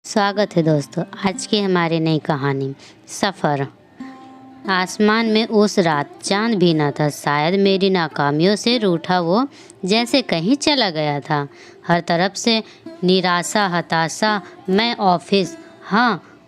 स्वागत है दोस्तों आज की हमारी नई कहानी सफ़र। आसमान में उस रात चांद भी न था। शायद मेरी नाकामियों से रूठा वो जैसे कहीं चला गया था। हर तरफ से निराशा हताशा। मैं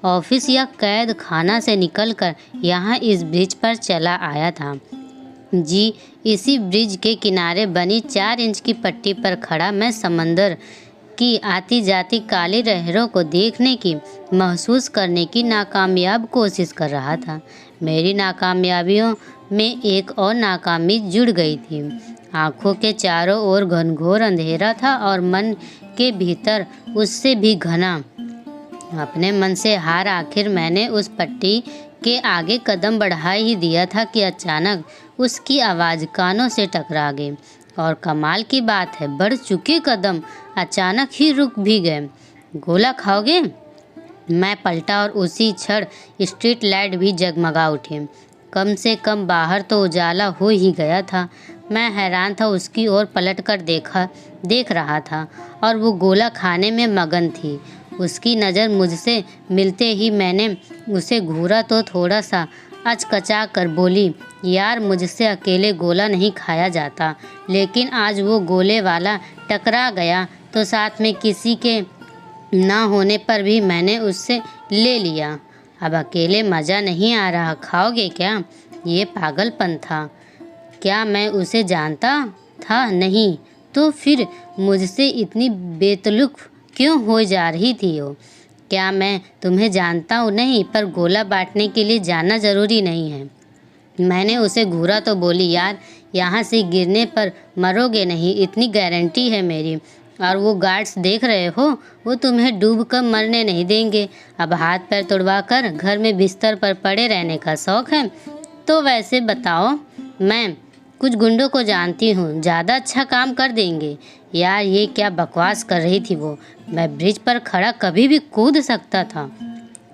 ऑफिस या कैद खाना से निकलकर यहाँ इस ब्रिज पर चला आया था। जी, इसी ब्रिज के किनारे बनी 4 इंच की पट्टी पर खड़ा मैं समंदर की आती जाती काली लहरों को देखने की, महसूस करने की नाकामयाब कोशिश कर रहा था। मेरी नाकामयाबियों में एक और नाकामी जुड़ गई थी। आंखों के चारों ओर घनघोर अंधेरा था और मन के भीतर उससे भी घना। अपने मन से हार आखिर मैंने उस पट्टी के आगे कदम बढ़ा ही दिया था कि अचानक उसकी आवाज़ कानों से टकरा गई। और कमाल की बात है, बढ़ चुके कदम अचानक ही रुक भी गए। गोला खाओगे? मैं पलटा और उसी क्षण स्ट्रीट लाइट भी जगमगा उठी। कम से कम बाहर तो उजाला हो ही गया था। मैं हैरान था, उसकी ओर पलटकर देख रहा था और वो गोला खाने में मगन थी। उसकी नज़र मुझसे मिलते ही मैंने उसे घूरा तो थोड़ा सा अचकचा कर बोली, यार मुझसे अकेले गोला नहीं खाया जाता। लेकिन आज वो गोले वाला टकरा गया तो साथ में किसी के ना होने पर भी मैंने उससे ले लिया। अब अकेले मज़ा नहीं आ रहा, खाओगे क्या? ये पागलपन था। क्या मैं उसे जानता था? नहीं। तो फिर मुझसे इतनी बेतलुक क्यों हो जा रही थी वो? क्या मैं तुम्हें जानता हूँ? नहीं, पर गोला बांटने के लिए जानना ज़रूरी नहीं है। मैंने उसे घूरा तो बोली, यार यहाँ से गिरने पर मरोगे नहीं, इतनी गारंटी है मेरी। और वो गार्ड्स देख रहे हो, वो तुम्हें डूब कर मरने नहीं देंगे। अब हाथ पैर तुड़वा कर घर में बिस्तर पर पड़े रहने का शौक़ है? तो वैसे बताओ, मैं कुछ गुंडों को जानती हूँ, ज़्यादा अच्छा काम कर देंगे। यार ये क्या बकवास कर रही थी वो? मैं ब्रिज पर खड़ा कभी भी कूद सकता था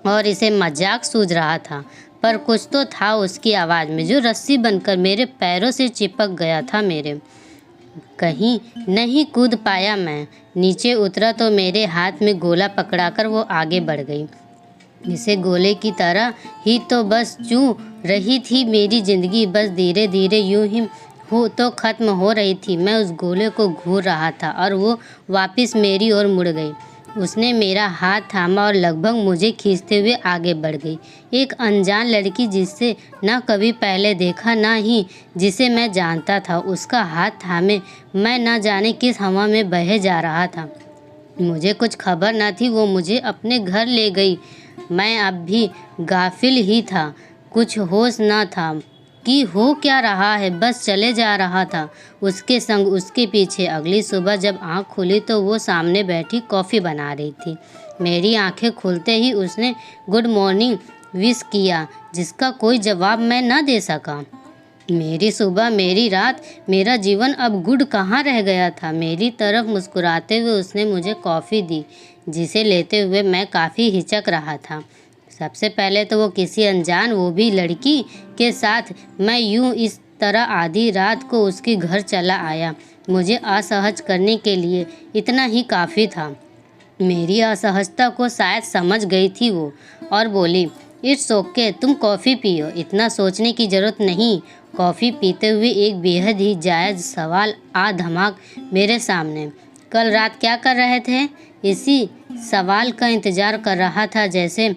और इसे मजाक सूझ रहा था, पर कुछ तो था उसकी आवाज़ में जो रस्सी बनकर मेरे पैरों से चिपक गया था। मेरे कहीं नहीं कूद पाया। मैं नीचे उतरा तो मेरे हाथ में गोला पकड़ाकर वो आगे बढ़ गई। इसे गोले की तरह ही तो बस चू रही थी मेरी ज़िंदगी, बस धीरे धीरे यूं ही हो तो ख़त्म हो रही थी। मैं उस गोले को घूर रहा था और वो वापस मेरी ओर मुड़ गई। उसने मेरा हाथ थामा और लगभग मुझे खींचते हुए आगे बढ़ गई। एक अनजान लड़की जिसे ना कभी पहले देखा ना ही जिसे मैं जानता था, उसका हाथ थामे मैं ना जाने किस हवा में बहे जा रहा था। मुझे कुछ खबर न थी, वो मुझे अपने घर ले गई। मैं अब भी गाफिल ही था, कुछ होश न था कि हो क्या रहा है, बस चले जा रहा था उसके संग, उसके पीछे। अगली सुबह जब आँख खुली तो वो सामने बैठी कॉफ़ी बना रही थी। मेरी आंखें खुलते ही उसने गुड मॉर्निंग विश किया, जिसका कोई जवाब मैं न दे सका। मेरी सुबह, मेरी रात, मेरा जीवन अब गुड कहाँ रह गया था। मेरी तरफ मुस्कुराते हुए उसने मुझे कॉफ़ी दी, जिसे लेते हुए मैं काफ़ी हिचक रहा था। सबसे पहले तो वो किसी अनजान, वो भी लड़की के साथ मैं यूं इस तरह आधी रात को उसके घर चला आया, मुझे असहज करने के लिए इतना ही काफ़ी था। मेरी असहजता को शायद समझ गई थी वो और बोली, इट्स ओके, तुम कॉफ़ी पियो, इतना सोचने की ज़रूरत नहीं। कॉफ़ी पीते हुए एक बेहद ही जायज़ सवाल आ धमाक मेरे सामने, कल रात क्या कर रहे थे? इसी सवाल का इंतज़ार कर रहा था जैसे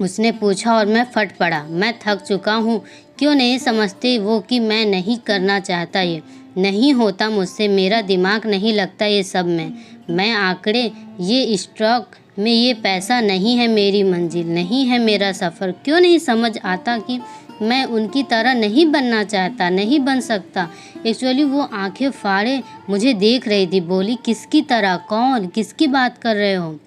उसने पूछा और मैं फट पड़ा। मैं थक चुका हूँ। क्यों नहीं समझते वो कि मैं नहीं करना चाहता, ये नहीं होता मुझसे, मेरा दिमाग नहीं लगता ये सब में। मैं आंकड़े, ये स्टॉक में ये पैसा नहीं है मेरी मंजिल, नहीं है मेरा सफ़र। क्यों नहीं समझ आता कि मैं उनकी तरह नहीं बनना चाहता, नहीं बन सकता। एक्चुअली वो आंखें फाड़े मुझे देख रही थी, बोली, किसकी तरह? कौन? किसकी बात कर रहे हो?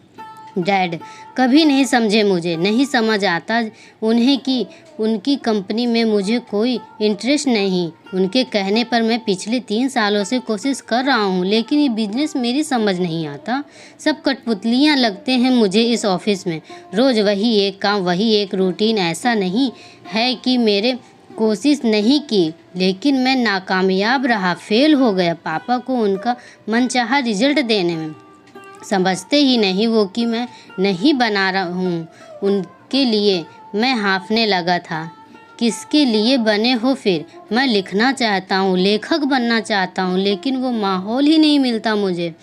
डैड कभी नहीं समझे मुझे, नहीं समझ आता उन्हें कि उनकी कंपनी में मुझे कोई इंटरेस्ट नहीं। उनके कहने पर मैं पिछले 3 सालों से कोशिश कर रहा हूँ, लेकिन ये बिजनेस मेरी समझ नहीं आता। सब कठपुतलियाँ लगते हैं मुझे इस ऑफिस में, रोज़ वही एक काम, वही एक रूटीन। ऐसा नहीं है कि मेरे कोशिश नहीं की, लेकिन मैं नाकामयाब रहा, फेल हो गया पापा को उनका मनचाहा रिजल्ट देने में। समझते ही नहीं वो कि मैं नहीं बना रहा हूँ उनके लिए। मैं हाँफने लगा था। किसके लिए बने हो फिर? मैं लिखना चाहता हूँ, लेखक बनना चाहता हूँ, लेकिन वो माहौल ही नहीं मिलता मुझे।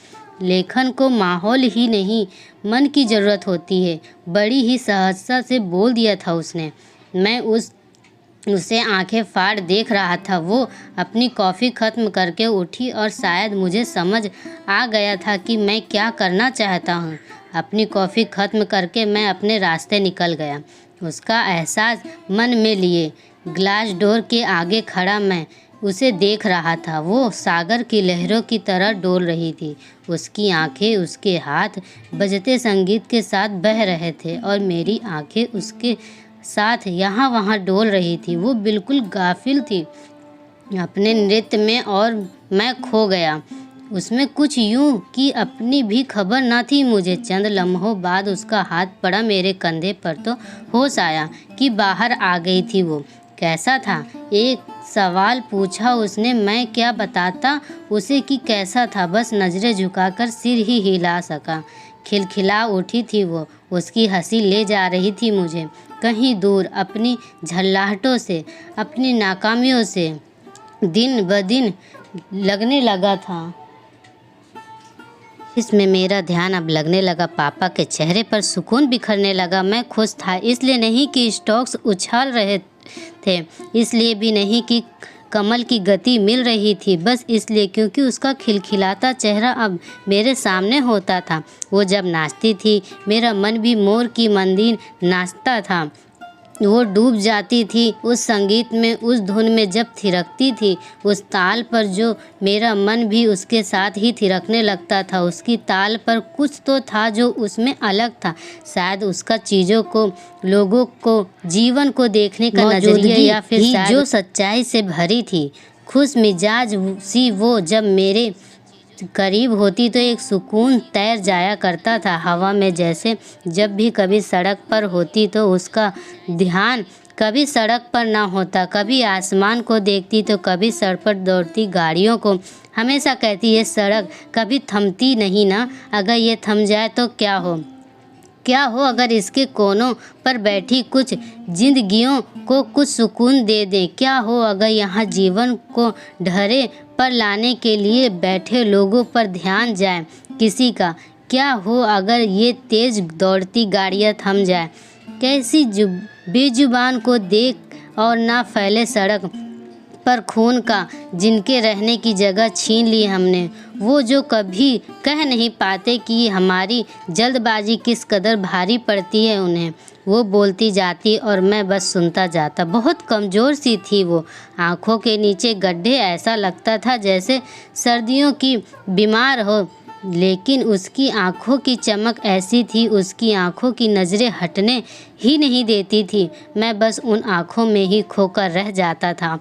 लेखन को माहौल ही नहीं, मन की ज़रूरत होती है, बड़ी ही सहजता से बोल दिया था उसने। मैं उसे आंखें फाड़ देख रहा था। वो अपनी कॉफ़ी ख़त्म करके उठी और शायद मुझे समझ आ गया था कि मैं क्या करना चाहता हूँ। अपनी कॉफ़ी ख़त्म करके मैं अपने रास्ते निकल गया, उसका एहसास मन में लिए। ग्लास डोर के आगे खड़ा मैं उसे देख रहा था। वो सागर की लहरों की तरह डोल रही थी। उसकी आंखें, उसके हाथ बजते संगीत के साथ बह रहे थे और मेरी आंखें उसके साथ यहाँ वहाँ डोल रही थी। वो बिल्कुल गाफिल थी अपने नृत्य में और मैं खो गया उसमें, कुछ यूं कि अपनी भी खबर ना थी मुझे। चंद लम्हों बाद उसका हाथ पड़ा मेरे कंधे पर तो होश आया कि बाहर आ गई थी वो। कैसा था? एक सवाल पूछा उसने। मैं क्या बताता उसे कि कैसा था? बस नज़रें झुकाकर सिर ही हिला सका। खिलखिला उठी थी वो। उसकी हंसी ले जा रही थी मुझे कहीं दूर, अपनी झल्लाहटों से, अपनी नाकामियों से। दिन ब दिन लगने लगा था इसमें मेरा ध्यान अब लगने लगा। पापा के चेहरे पर सुकून बिखरने लगा। मैं खुश था, इसलिए नहीं कि स्टॉक्स उछाल रहे थे, इसलिए भी नहीं कि कमल की गति मिल रही थी, बस इसलिए क्योंकि उसका खिलखिलाता चेहरा अब मेरे सामने होता था। वो जब नाचती थी मेरा मन भी मोर की मंदिर नाचता था। वो डूब जाती थी उस संगीत में, उस धुन में जब थिरकती थी उस ताल पर, जो मेरा मन भी उसके साथ ही थिरकने लगता था। उसकी ताल पर कुछ तो था जो उसमें अलग था। शायद उसका चीज़ों को, लोगों को, जीवन को देखने का नजरिया, या फिर जो सच्चाई से भरी थी। खुश मिजाज सी वो जब मेरे करीब होती तो एक सुकून तैर जाया करता था हवा में जैसे। जब भी कभी सड़क पर होती तो उसका ध्यान कभी सड़क पर ना होता, कभी आसमान को देखती तो कभी सड़क पर दौड़ती गाड़ियों को। हमेशा कहती ये सड़क कभी थमती नहीं ना, अगर ये थम जाए तो क्या हो अगर इसके कोनों पर बैठी कुछ जिंदगियों को कुछ सुकून दे दें। क्या हो अगर यहाँ जीवन को ढरे पर लाने के लिए बैठे लोगों पर ध्यान जाए किसी का। क्या हो अगर ये तेज दौड़ती गाड़ियाँ थम जाए, कैसी बेजुबान को देख और ना फैले सड़क पर खून का, जिनके रहने की जगह छीन ली हमने। वो जो कभी कह नहीं पाते कि हमारी जल्दबाजी किस कदर भारी पड़ती है उन्हें। वो बोलती जाती और मैं बस सुनता जाता। बहुत कमज़ोर सी थी वो, आँखों के नीचे गड्ढे, ऐसा लगता था जैसे सर्दियों की बीमार हो, लेकिन उसकी आँखों की चमक ऐसी थी, उसकी आँखों की नज़रें हटने ही नहीं देती थी। मैं बस उन आँखों में ही खोकर रह जाता था।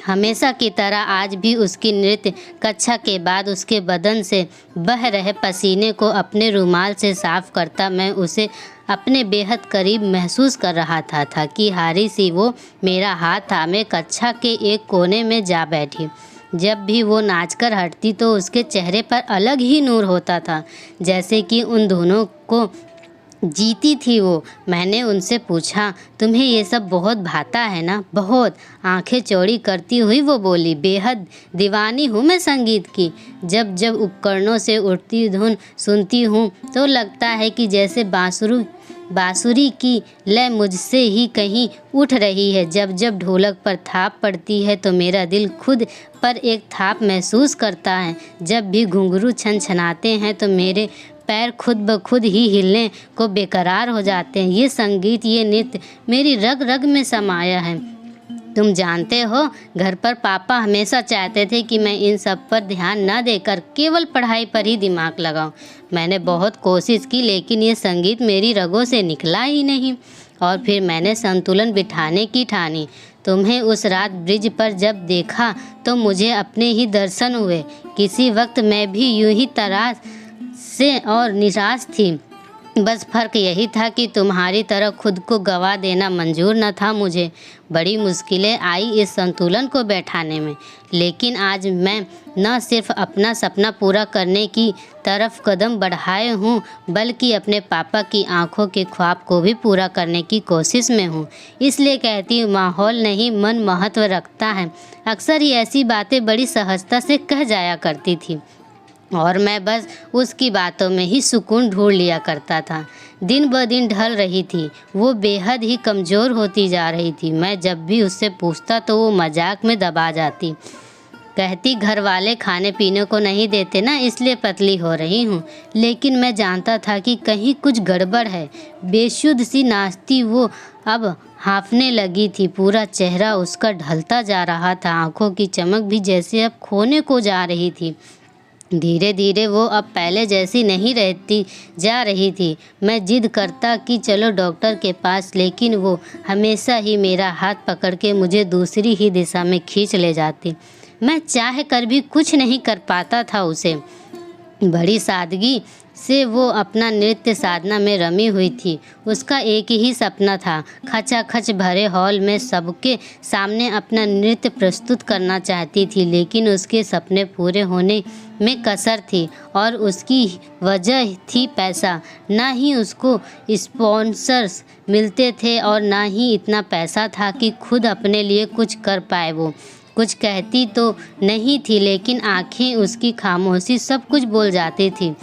हमेशा की तरह आज भी उसकी नृत्य कक्षा के बाद उसके बदन से बह रहे पसीने को अपने रुमाल से साफ करता मैं उसे अपने बेहद करीब महसूस कर रहा था कि हारी सी वो मेरा हाथ थामे कक्षा के एक कोने में जा बैठी। जब भी वो नाचकर हटती तो उसके चेहरे पर अलग ही नूर होता था, जैसे कि उन दोनों को जीती थी वो। मैंने उनसे पूछा, तुम्हें ये सब बहुत भाता है ना? बहुत। आंखें चौड़ी करती हुई वो बोली, बेहद दीवानी हूँ मैं संगीत की। जब जब उपकरणों से उठती धुन सुनती हूँ तो लगता है कि जैसे बांसुरी की लय मुझसे ही कहीं उठ रही है। जब जब ढोलक पर थाप पड़ती है तो मेरा दिल खुद पर एक थाप महसूस करता है। जब भी घुंघरू छनछनाते हैं तो मेरे पैर खुद ब खुद ही हिलने को बेकरार हो जाते हैं। ये संगीत, ये नृत्य मेरी रग रग में समाया है। तुम जानते हो, घर पर पापा हमेशा चाहते थे कि मैं इन सब पर ध्यान न देकर केवल पढ़ाई पर ही दिमाग लगाऊं। मैंने बहुत कोशिश की, लेकिन ये संगीत मेरी रगों से निकला ही नहीं। और फिर मैंने संतुलन बिठाने की ठानी। तुम्हें उस रात ब्रिज पर जब देखा तो मुझे अपने ही दर्शन हुए। किसी वक्त मैं भी यूं ही तरास से और निराश थी। बस फ़र्क यही था कि तुम्हारी तरह खुद को गवा देना मंजूर न था मुझे। बड़ी मुश्किलें आई इस संतुलन को बैठाने में, लेकिन आज मैं न सिर्फ अपना सपना पूरा करने की तरफ कदम बढ़ाए हूँ, बल्कि अपने पापा की आंखों के ख्वाब को भी पूरा करने की कोशिश में हूँ। इसलिए कहती हूँ, माहौल नहीं मन महत्व रखता है। अक्सर ही ऐसी बातें बड़ी सहजता से कह जाया करती थी और मैं बस उसकी बातों में ही सुकून ढूंढ लिया करता था। दिन ब दिन ढल रही थी, वो बेहद ही कमज़ोर होती जा रही थी। मैं जब भी उससे पूछता तो वो मजाक में दबा जाती, कहती घर वाले खाने पीने को नहीं देते ना, इसलिए पतली हो रही हूँ। लेकिन मैं जानता था कि कहीं कुछ गड़बड़ है। बेसुध सी नाचती वो अब हाँफने लगी थी। पूरा चेहरा उसका ढलता जा रहा था, आंखों की चमक भी जैसे अब खोने को जा रही थी। धीरे धीरे वो अब पहले जैसी नहीं रहती जा रही थी। मैं जिद करता कि चलो डॉक्टर के पास, लेकिन वो हमेशा ही मेरा हाथ पकड़ के मुझे दूसरी ही दिशा में खींच ले जाती। मैं चाह कर भी कुछ नहीं कर पाता था उसे। बड़ी सादगी से वो अपना नृत्य साधना में रमी हुई थी। उसका एक ही सपना था, खचाखच भरे हॉल में सबके सामने अपना नृत्य प्रस्तुत करना चाहती थी। लेकिन उसके सपने पूरे होने में कसर थी और उसकी वजह थी पैसा। ना ही उसको स्पॉन्सर्स मिलते थे और ना ही इतना पैसा था कि खुद अपने लिए कुछ कर पाए। वो कुछ कहती तो नहीं थी, लेकिन आंखें उसकी खामोशी सब कुछ बोल जाती थी।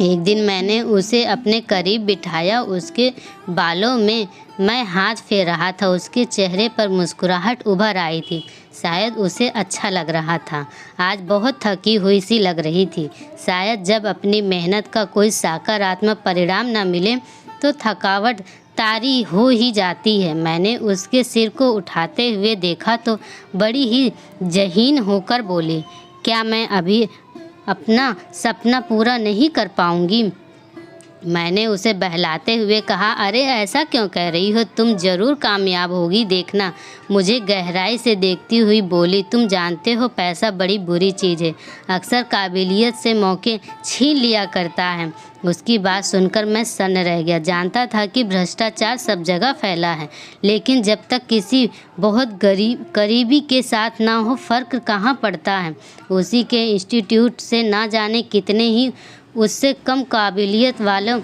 एक दिन मैंने उसे अपने करीब बिठाया, उसके बालों में मैं हाथ फेर रहा था। उसके चेहरे पर मुस्कुराहट उभर आई थी, शायद उसे अच्छा लग रहा था। आज बहुत थकी हुई सी लग रही थी। शायद जब अपनी मेहनत का कोई सकारात्मक परिणाम न मिले तो थकावट तारी हो ही जाती है। मैंने उसके सिर को उठाते हुए देखा तो बड़ी ही ज़हीन होकर बोली, क्या मैं अभी अपना सपना पूरा नहीं कर पाऊंगी? मैंने उसे बहलाते हुए कहा, अरे ऐसा क्यों कह रही हो, तुम ज़रूर कामयाब होगी, देखना। मुझे गहराई से देखती हुई बोली, तुम जानते हो पैसा बड़ी बुरी चीज़ है, अक्सर काबिलियत से मौके छीन लिया करता है। उसकी बात सुनकर मैं सन्न रह गया। जानता था कि भ्रष्टाचार सब जगह फैला है, लेकिन जब तक किसी बहुत करीबी के साथ ना हो फ़र्क कहाँ पड़ता है। उसी के इंस्टीट्यूट से ना जाने कितने ही उससे कम काबिलियत वालों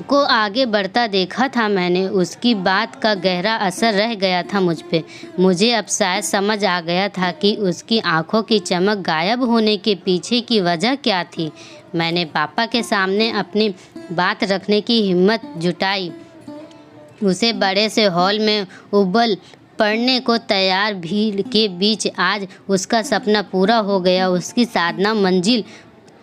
को आगे बढ़ता देखा था मैंने। उसकी बात का गहरा असर रह गया था मुझ पे। मुझे अब शायद समझ आ गया था कि उसकी आंखों की चमक गायब होने के पीछे की वजह क्या थी। मैंने पापा के सामने अपनी बात रखने की हिम्मत जुटाई। उसे बड़े से हॉल में उबल पड़ने को तैयार भीड़ के बीच आज उसका सपना पूरा हो गया। उसकी साधना मंजिल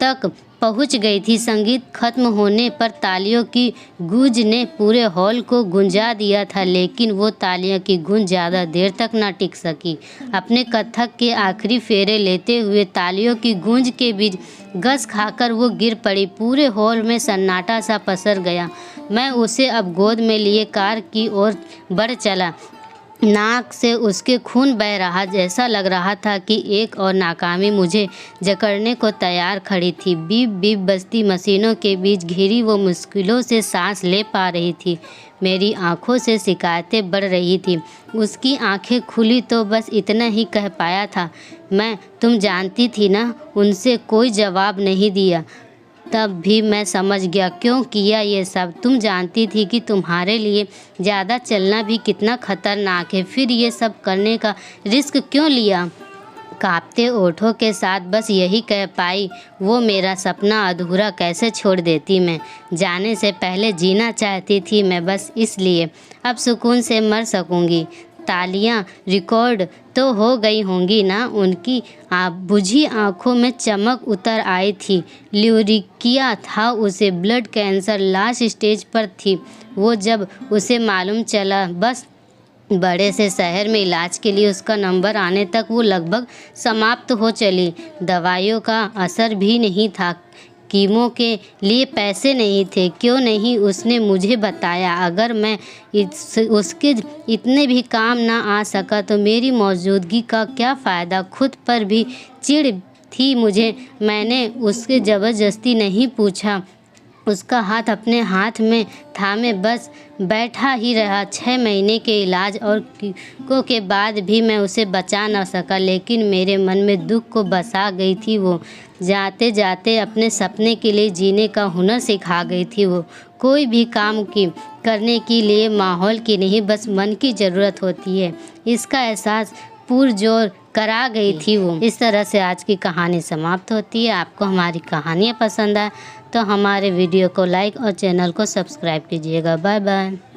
तक पहुंच गई थी। संगीत खत्म होने पर तालियों की गूंज ने पूरे हॉल को गुंजा दिया था, लेकिन वो तालियों की गूंज ज़्यादा देर तक ना टिक सकी। अपने कथक के आखिरी फेरे लेते हुए तालियों की गूंज के बीच गस खाकर वो गिर पड़ी। पूरे हॉल में सन्नाटा सा पसर गया। मैं उसे अब गोद में लिए कार की ओर बढ़ चला। नाक से उसके खून बह रहा, जैसा लग रहा था कि एक और नाकामी मुझे जकड़ने को तैयार खड़ी थी। बीप बीप बजती मशीनों के बीच घिरी वो मुश्किलों से सांस ले पा रही थी। मेरी आंखों से शिकायतें बढ़ रही थी। उसकी आंखें खुली तो बस इतना ही कह पाया था, मैं तुम जानती थी ना। उनसे कोई जवाब नहीं दिया। तब भी मैं समझ गया क्यों किया ये सब। तुम जानती थी कि तुम्हारे लिए ज़्यादा चलना भी कितना खतरनाक है, फिर ये सब करने का रिस्क क्यों लिया? कांपते ओठों के साथ बस यही कह पाई, वो मेरा सपना अधूरा कैसे छोड़ देती। मैं जाने से पहले जीना चाहती थी मैं, बस इसलिए अब सुकून से मर सकूंगी। तालियां रिकॉर्ड तो हो गई होंगी ना? उनकी बुझी आंखों में चमक उतर आई थी। ल्यूरिकिया था उसे, ब्लड कैंसर लास्ट स्टेज पर थी वो। जब उसे मालूम चला, बस बड़े से शहर में इलाज के लिए उसका नंबर आने तक वो लगभग समाप्त हो चली। दवाइयों का असर भी नहीं था, कीमो के लिए पैसे नहीं थे। क्यों नहीं उसने मुझे बताया? अगर मैं उसके इतने भी काम ना आ सका तो मेरी मौजूदगी का क्या फ़ायदा? खुद पर भी चिढ़ थी मुझे। मैंने उसके ज़बरदस्ती नहीं पूछा उसका हाथ अपने हाथ में थामे बस बैठा ही रहा। 6 महीने के इलाज और टीकों के बाद भी मैं उसे बचा न सका, लेकिन मेरे मन में दुख को बसा गई थी वो। जाते जाते अपने सपने के लिए जीने का हुनर सिखा गई थी वो। कोई भी काम की करने के लिए माहौल की नहीं, बस मन की ज़रूरत होती है, इसका एहसास पुरजोर करा गई थी वो। इस तरह से आज की कहानी समाप्त होती है। आपको हमारी कहानियाँ पसंद आए तो हमारे वीडियो को लाइक और चैनल को सब्सक्राइब कीजिएगा। Bye bye.